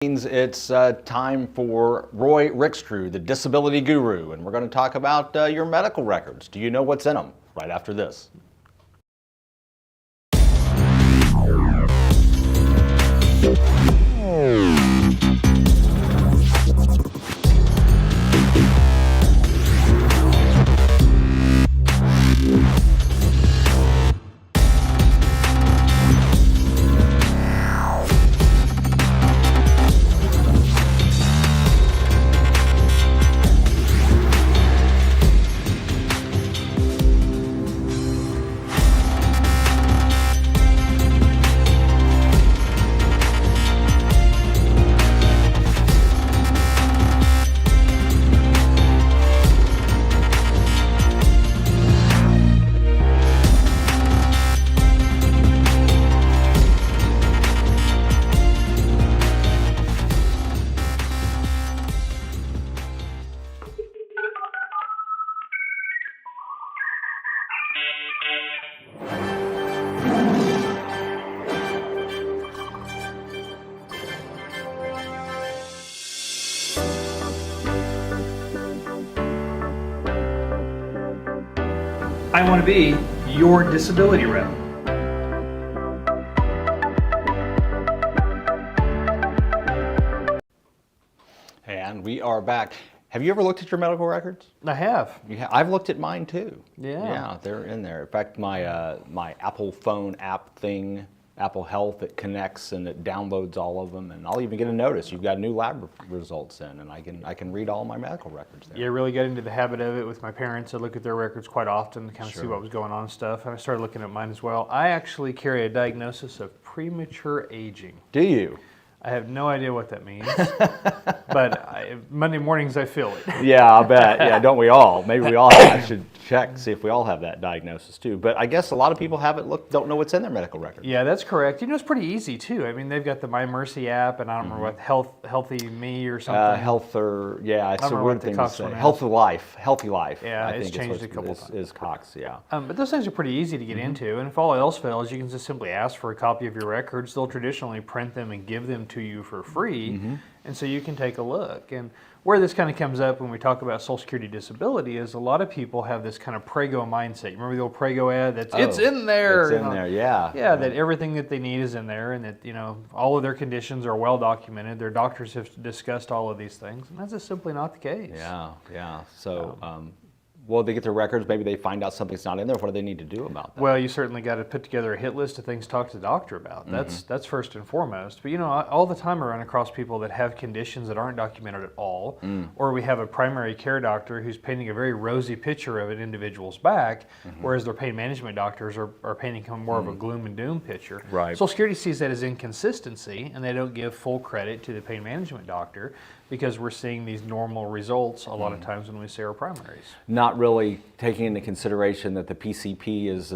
Means it's time for Roy Rickstrew, the disability guru, and we're going to talk about your medical records. Do you know what's in them? Right after this. I want to be your disability rep. And we are back. Have you ever looked at your medical records? I have. I've looked at mine too. Yeah. Yeah, they're in there. In fact, my Apple phone app thing, Apple Health, it connects and it downloads all of them, and I'll even get a notice you've got new lab results in, and I can read all my medical records there. Yeah, I really got into the habit of it with my parents. I look at their records quite often to kind of see what was going on and stuff, and I started looking at mine as well. I actually carry a diagnosis of premature aging. Do you? I have no idea what that means, but Monday mornings I feel it. Yeah, I'll bet. Yeah, don't we all? Maybe we all have. I should check, see if we all have that diagnosis too. But I guess a lot of people don't know what's in their medical record. Yeah, that's correct. You know, it's pretty easy too. I mean, they've got the My Mercy app, and I don't remember what Healthy Me or something. Yeah, it's a weird thing to say. Healthy Life. Yeah, I it's think changed a couple times. Is Cox, yeah. But those things are pretty easy to get into, and if all else fails, you can just simply ask for a copy of your records. They'll traditionally print them and give them to you for free. And so you can take a look. And where this kind of comes up when we talk about Social Security disability is a lot of people have this kind of Prego mindset. You remember the old Prego ad? It's in there. It's in there, yeah. Yeah, that everything that they need is in there, and that all of their conditions are well documented. Their doctors have discussed all of these things, and that's just simply not the case. Yeah. So, well, they get their records, maybe they find out something's not in there. What do they need to do about that? Well, you certainly got to put together a hit list of things to talk to the doctor about. That's first and foremost. But all the time I run across people that have conditions that aren't documented at all, or we have a primary care doctor who's painting a very rosy picture of an individual's back, whereas their pain management doctors are painting more of a gloom and doom picture. Right. Social Security sees that as inconsistency, and they don't give full credit to the pain management doctor, because we're seeing these normal results a lot of times when we say our primaries. Not really taking into consideration that the PCP is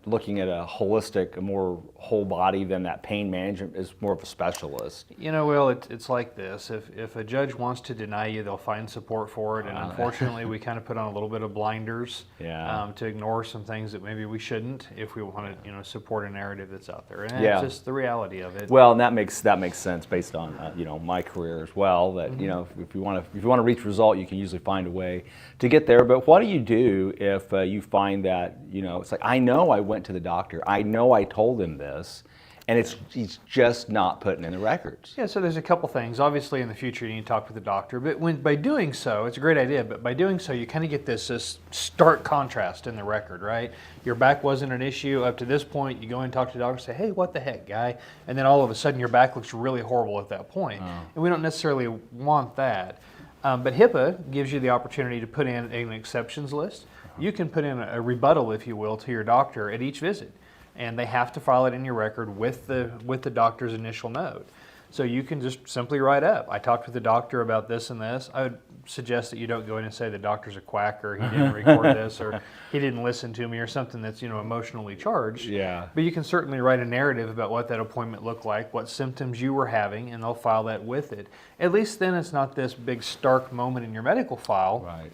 looking at a holistic, a more whole body than that pain management is more of a specialist. Well, it's like this. If a judge wants to deny you, they'll find support for it, and unfortunately we kind of put on a little bit of blinders to ignore some things that maybe we shouldn't if we want to support a narrative that's out there. And it's just the reality of it. Well, and that makes sense based on my career as well. That if you want to reach result, you can usually find a way to get there. But what do you do if you find that it's like, I know I went to the doctor, I know I told him this, and he's just not putting in the records? Yeah, so there's a couple things. Obviously, in the future, you need to talk with the doctor. But by doing so, it's a great idea. But by doing so, you kind of get this stark contrast in the record, right? Your back wasn't an issue up to this point. You go and talk to the doctor and say, hey, what the heck, guy? And then all of a sudden, your back looks really horrible at that point. And we don't necessarily want that. But HIPAA gives you the opportunity to put in an exceptions list. You can put in a rebuttal, if you will, to your doctor at each visit. And they have to file it in your record with the doctor's initial note. So you can just simply write up, I talked with the doctor about this and this. I would suggest that you don't go in and say the doctor's a quack, or he didn't record this, or he didn't listen to me, or something that's emotionally charged. Yeah. But you can certainly write a narrative about what that appointment looked like, what symptoms you were having, and they'll file that with it. At least then it's not this big stark moment in your medical file. Right.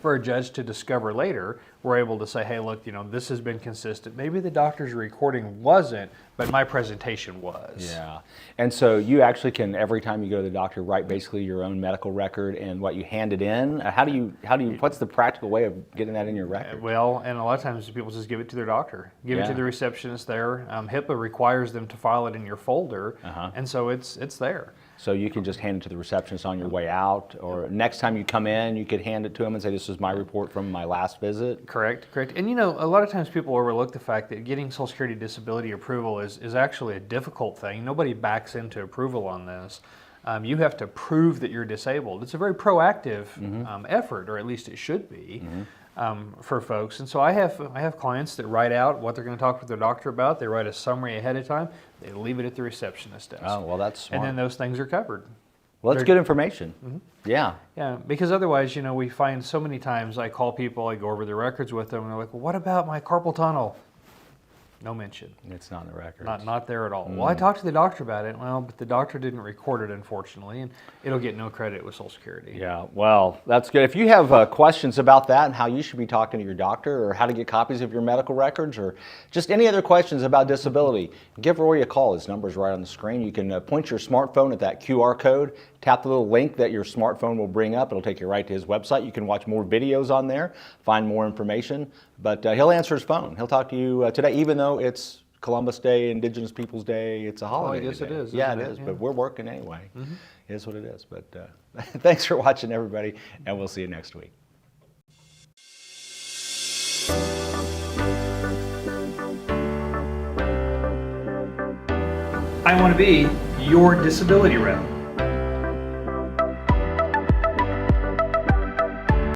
For a judge to discover later we're able to say, hey, look, this has been consistent. Maybe the doctor's recording wasn't, but my presentation was. Yeah. And so you actually can, every time you go to the doctor, write basically your own medical record and what you hand it in. How do you, what's the practical way of getting that in your record? Well, and a lot of times people just give it to their doctor, give it to the receptionist there. HIPAA requires them to file it in your folder, and so it's there. So you can just hand it to the receptionist on your way out, or next time you come in, you could hand it to them and say, this is my report from my last visit? Correct. And a lot of times people overlook the fact that getting Social Security disability approval is actually a difficult thing. Nobody backs into approval on this. You have to prove that you're disabled. It's a very proactive effort, or at least it should be. For folks. And so I have clients that write out what they're going to talk with their doctor about. They write a summary ahead of time. They leave it at the receptionist desk. Oh, well, that's smart. And then those things are covered. Well, that's good information. Yeah. Yeah, because otherwise, we find so many times I call people, I go over their records with them, and they're like, well, what about my carpal tunnel? No mention. It's not in the record. Not there at all. Well, I talked to the doctor about it. Well, but the doctor didn't record it, unfortunately, and it'll get no credit with Social Security. Yeah, well, that's good. If you have questions about that and how you should be talking to your doctor, or how to get copies of your medical records, or just any other questions about disability, give Rory a call. His number is right on the screen. You can point your smartphone at that QR code, tap the little link that your smartphone will bring up. It'll take you right to his website. You can watch more videos on there, find more information. But he'll answer his phone. He'll talk to you today, even though it's Columbus Day, Indigenous Peoples Day. It's a holiday. I guess today. it is. Yeah, it is. But we're working anyway. It is what it is. But thanks for watching, everybody, and we'll see you next week. I want to be your disability rep.